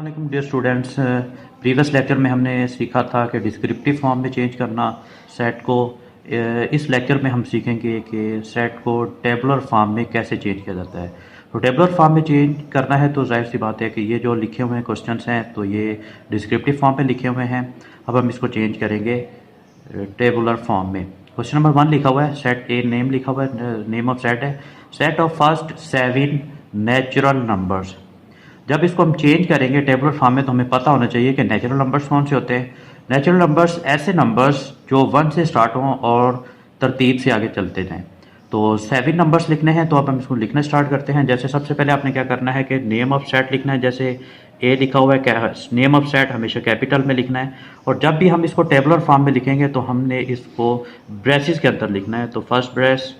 अस्सलाम dear students. Previous lecture में हमने सीखा था कि डिस्क्रिप्टिव फॉर्म में चेंज करना सेट को। इस लेक्चर में हम सीखेंगे कि सेट को टेबुलर फॉर्म में कैसे चेंज किया जाता है। तो टेबुलर फॉर्म में चेंज करना है तो जाहिर सी बात है कि ये जो लिखे हुए हैं क्वेश्चंस हैं तो ये डिस्क्रिप्टिव फॉर्म में लिखे हुए हैं। अब हम इसको चेंज करेंगे टेबुलर फॉर्म में। क्वेश्चन नंबर 1 लिखा हुआ है, सेट ए नेम लिखा हुआ है, नेम ऑफ सेट है set of first 7 natural numbers. जब इसको हम चेंज करेंगे टेबुलर फॉर्म में तो हमें पता होना चाहिए कि नेचुरल नंबर्स कौन से होते हैं। नेचुरल नंबर्स ऐसे नंबर्स जो 1 से स्टार्ट हों और तरतीब से आगे चलते जाएं। तो 7 नंबर्स लिखने हैं तो अब हम इसको लिखना स्टार्ट करते हैं। जैसे सबसे पहले आपने क्या करना है कि नेम ऑफ सेट लिखना है। जैसे ए लिखा हुआ है, नेम ऑफ सेट हमेशा कैपिटल में लिखना है। और जब भी हम इसको टेबुलर फॉर्म में लिखेंगे तो हमने इसको ब्रेसेस के अंदर लिखना है। तो फर्स्ट ब्रेस,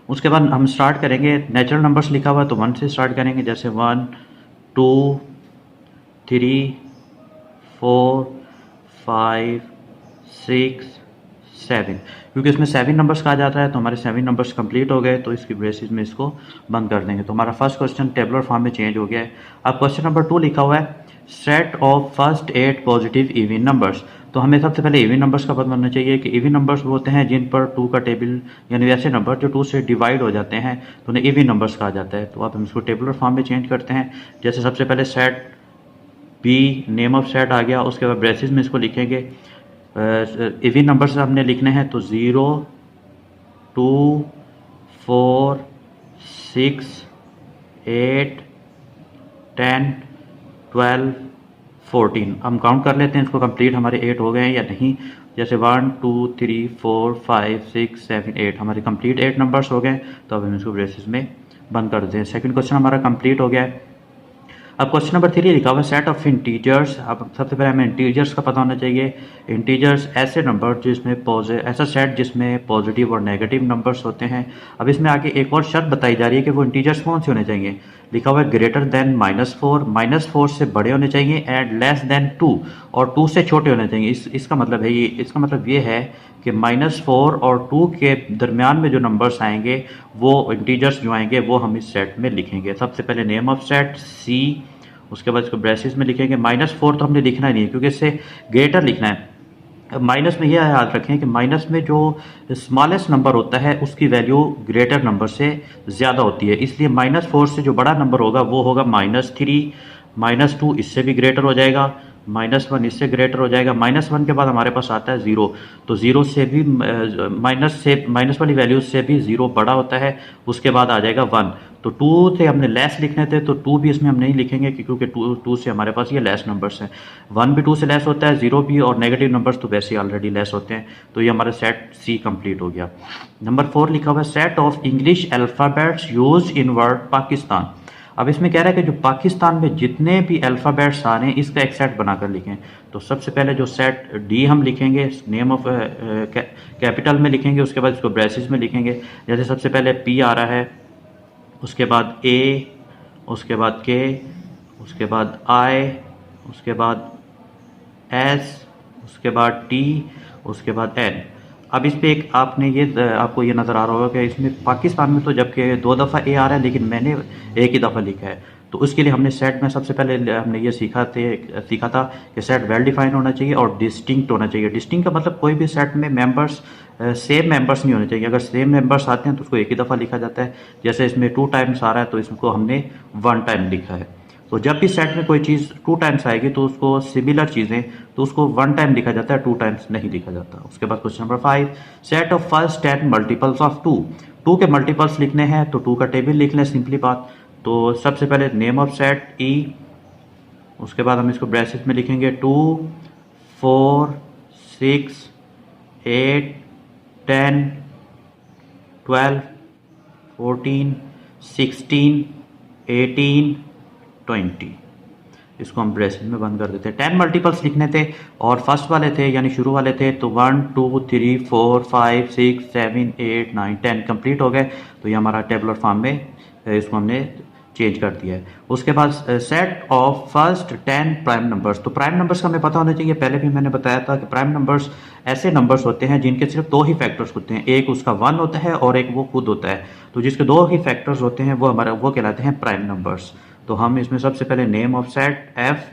उसके बाद हम स्टार्ट करेंगे। नेचुरल नंबर्स लिखा हुआ है तो 1 से स्टार्ट करेंगे। जैसे 1 2 3 4 5 6 7, क्योंकि इसमें 7 नंबर्स कहा जाता है तो हमारे 7 नंबर्स कंप्लीट हो गए तो इसकी बेसिस में इसको बंद कर देंगे। तो हमारा फर्स्ट क्वेश्चन टेबुलर फॉर्म में चेंज हो गया है। अब क्वेश्चन नंबर 2 लिखा हुआ है set of first 8 positive even numbers. तो हमें सबसे पहले इवन नंबर्स का पता होना चाहिए कि इवन नंबर्स वो होते हैं जिन पर 2 का टेबल यानी ऐसे नंबर जो 2 से डिवाइड हो जाते हैं तो उन्हें इवन नंबर्स कहा जाता है। तो अब हम इसको टेबुलर फॉर्म में चेंज करते हैं। जैसे सबसे पहले set B name of set आ गया, उसके बाद ब्रेसेस में इसको लिखेंगे। इवन नंबर्स हमने लिखने हैं तो 0 2 4 6 8 10 12 14। हम काउंट कर लेते हैं इसको कंप्लीट हमारे 8 हो गए हैं या नहीं। जैसे 1 2 3 4 5 6 7 8 हमारे कंप्लीट 8 नंबर्स हो गए। तो अब हम इसको ब्रेसेस में बंद कर देते हैं। सेकंड क्वेश्चन हमारा कंप्लीट हो गया है। अब क्वेश्चन नंबर 3 लिखा हुआ है सेट ऑफ इंटीजर्स। अब सबसे पहले हमें इंटीजर्स का पता होना चाहिए। इंटीजर्स ऐसे नंबर जिसमें ऐसा सेट जिसमें पॉजिटिव और नेगेटिव नंबर्स होते हैं। अब इसमें आगे एक और शर्त बताई जा रही है कि वो इंटीजर्स कौन से होने चाहिए। लिखा हुआ है ग्रेटर देन -4 -4 से बड़े होने चाहिए एंड लेस देन 2 और 2 से छोटे होने चाहिए। इसका मतलब ये है कि -4 और 2 के दरमियान में जो नंबर्स आएंगे वो इंटीजर्स जो आएंगे वो हम इस सेट में लिखेंगे। सबसे पहले नेम ऑफ सेट सी, उसके बाद इसको ब्रेसेस में लिखेंगे। -4 तो हमने लिखना ही नहीं है क्योंकि इससे ग्रेटर लिखना है। माइनस में यह याद रखें कि माइनस में जो स्मॉलेस्ट नंबर होता है उसकी वैल्यू ग्रेटर नंबर से ज़्यादा होती है, इसलिए -4 से जो बड़ा नंबर होगा वो होगा -3, -2 इससे भी ग्रेटर हो जाएगा, -1 इससे ग्रेटर हो जाएगा। -1 के बाद हमारे पास आता है 0, तो 0 से भी माइनस वाली वैल्यू से भी 0 बड़ा होता है। उसके बाद आ जाएगा 1। तो 2 से हमने लेस लिखने थे तो 2 भी इसमें हम नहीं लिखेंगे क्योंकि 2 से हमारे पास ये लेस नंबर्स हैं। 1 भी 2 से लेस होता है, 0 भी, और नेगेटिव नंबर्स तो वैसे ही ऑलरेडी लेस होते हैं। तो ये हमारा सेट सी कंप्लीट हो गया। नंबर 4 लिखा हुआ है set of English alphabets use in word Pakistan. अब इसमें कह रहा है कि जो पाकिस्तान में जितने भी अल्फ़ाबेट्स आ रहे हैं इसका एक सेट बनाकर लिखें। तो सबसे पहले जो सेट डी हम लिखेंगे नेम ऑफ कैपिटल में लिखेंगे, उसके बाद इसको ब्रेसेस में लिखेंगे। जैसे सबसे पहले पी आ रहा है, उसके बाद ए, उसके बाद के, उसके बाद आई, उसके बाद एस, उसके बाद टी, उसके बाद एन। अब इस पे एक आपको ये नज़र आ रहा होगा कि इसमें पाकिस्तान में तो जबकि 2 दफ़ा ए आ रहा है लेकिन मैंने एक ही दफ़ा लिखा है। तो उसके लिए हमने सेट में सबसे पहले हमने ये सीखा था कि सेट वेल डिफाइंड होना चाहिए और डिस्टिंक्ट होना चाहिए। डिस्टिंक्ट का मतलब कोई भी सेट में मेंबर्स सेम मेंबर्स नहीं होने चाहिए। अगर सेम मेंबर्स आते हैं तो उसको एक ही दफ़ा लिखा जाता है। जैसे इसमें 2 टाइम्स आ रहा है तो इसको हमने 1 टाइम लिखा है। तो जब भी सेट में कोई चीज़ 2 टाइम्स आएगी तो उसको सिमिलर चीज़ें तो उसको 1 टाइम लिखा जाता है, 2 टाइम्स नहीं लिखा जाता। उसके बाद question number 5 set of first 10 multiples of 2 के मल्टीपल्स लिखने हैं तो 2 का टेबल लिख लें, सिंपली बात। तो सबसे पहले नेम ऑफ सेट ई, उसके बाद हम इसको ब्रेसेस में लिखेंगे 2 4 6 8 10 12 14 16 18 20। इसको हम ब्रेसेस में बंद कर देते हैं। 10 मल्टीपल्स लिखने थे और फर्स्ट वाले थे यानी शुरू वाले थे तो 1 2 3 4 5 6 7 8 9 10 कंप्लीट हो गए। तो ये हमारा टेबुलर फॉर्म में इसको हमने चेंज कर दिया है। उसके बाद set of first 10 prime numbers. तो प्राइम नंबर्स का हमें पता होना चाहिए, पहले भी मैंने बताया था कि प्राइम नंबर्स ऐसे नंबर्स होते हैं जिनके सिर्फ 2 ही फैक्टर्स होते हैं, एक उसका 1 होता है और एक वो खुद होता है। तो जिसके 2 ही फैक्टर्स होते हैं वो कहलाते हैं प्राइम नंबर्स। तो हम इसमें सबसे पहले नेम ऑफ सेट एफ,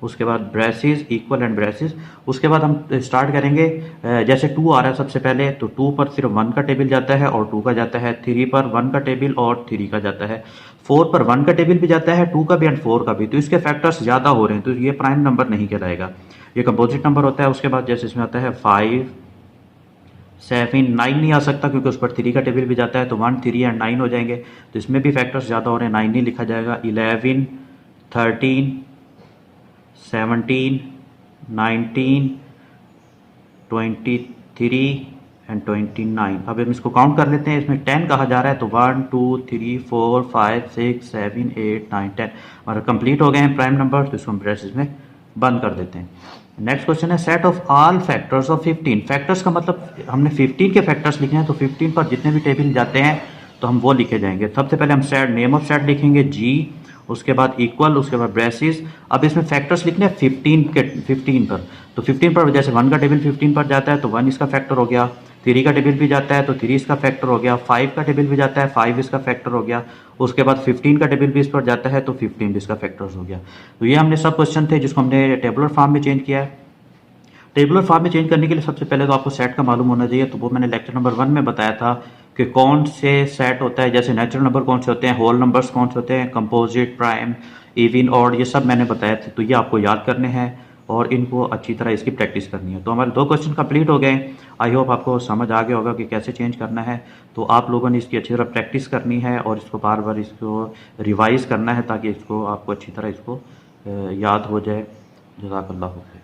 उसके बाद ब्रेसिस, इक्वल एंड ब्रेसिस, उसके बाद हम स्टार्ट करेंगे जैसे 2 आ रहा है सबसे पहले, तो 2 पर सिर्फ 1 का टेबल जाता है और 2 का जाता है, 3 पर 1 का टेबल और 3 का जाता है, 4 पर 1 का टेबल भी जाता है, 2 का भी एंड 4 का भी। तो इसके फैक्टर्स ज़्यादा हो रहे हैं तो ये प्राइम नंबर नहीं कहलाएगा, ये कंपोजिट नंबर होता है। उसके बाद जैसे इसमें आता है 5, 7, 9 नहीं आ सकता क्योंकि उस पर 3 का टेबल भी जाता है, तो 1, 3 एंड 9 हो जाएंगे, तो इसमें भी फैक्टर्स ज़्यादा हो रहे हैं, 9 नहीं लिखा जाएगा। 11, 13, 17, 19, 23 एंड 29। अब हम इसको काउंट कर लेते हैं, इसमें 10 कहा जा रहा है तो 1, 2, 3, 4, 5, 6, 7, 8, 9, 10 हमारा कंप्लीट हो गए हैं प्राइम नंबर, तो इसको हम ब्रैकेट्स में बंद कर देते हैं। नेक्स्ट क्वेश्चन है set of all factors of 15। Factors का मतलब हमने 15 के फैक्टर्स लिखे हैं, तो 15 पर जितने भी टेबल जाते हैं तो हम वो लिखे जाएंगे। सबसे पहले हम सेट नेम ऑफ सेट लिखेंगे जी, उसके बाद इक्वल, उसके बाद ब्रेसिस। अब इसमें फैक्टर्स लिखने हैं 15 पर, तो 15 पर जैसे 1 का टेबल 15 पर जाता है तो 1 इसका फैक्टर हो गया, 3 का टेबल भी जाता है तो 3 इसका फैक्टर हो गया, 5 का टेबल भी जाता है 5 इसका फैक्टर हो गया, उसके बाद 15 का टेबल भी इस पर जाता है तो 15 इसका फैक्टर्स हो गया। तो ये हमने सब क्वेश्चन थे जिसको हमने टेबुलर फॉर्म में चेंज किया है। टेबुलर फॉर्म में चेंज करने के लिए सबसे पहले तो आपको सेट का मालूम होना चाहिए, तो वो मैंने लेक्चर नंबर 1 में बताया था कि कौन से सेट होता है, जैसे नेचुरल नंबर कौन से होते हैं, होल नंबर्स कौन से होते हैं, कंपोजिट, प्राइम, इवन, ऑड, ये सब मैंने बताया था। तो ये आपको याद करने हैं और इनको अच्छी तरह इसकी प्रैक्टिस करनी है। तो हमारे 2 क्वेश्चन कंप्लीट हो गए। आई होप आपको समझ आ गया होगा कि कैसे चेंज करना है। तो आप लोगों ने इसकी अच्छी तरह प्रैक्टिस करनी है और इसको बार बार इसको रिवाइज करना है ताकि इसको आपको अच्छी तरह इसको याद हो जाए। जज़ाकल्लाह।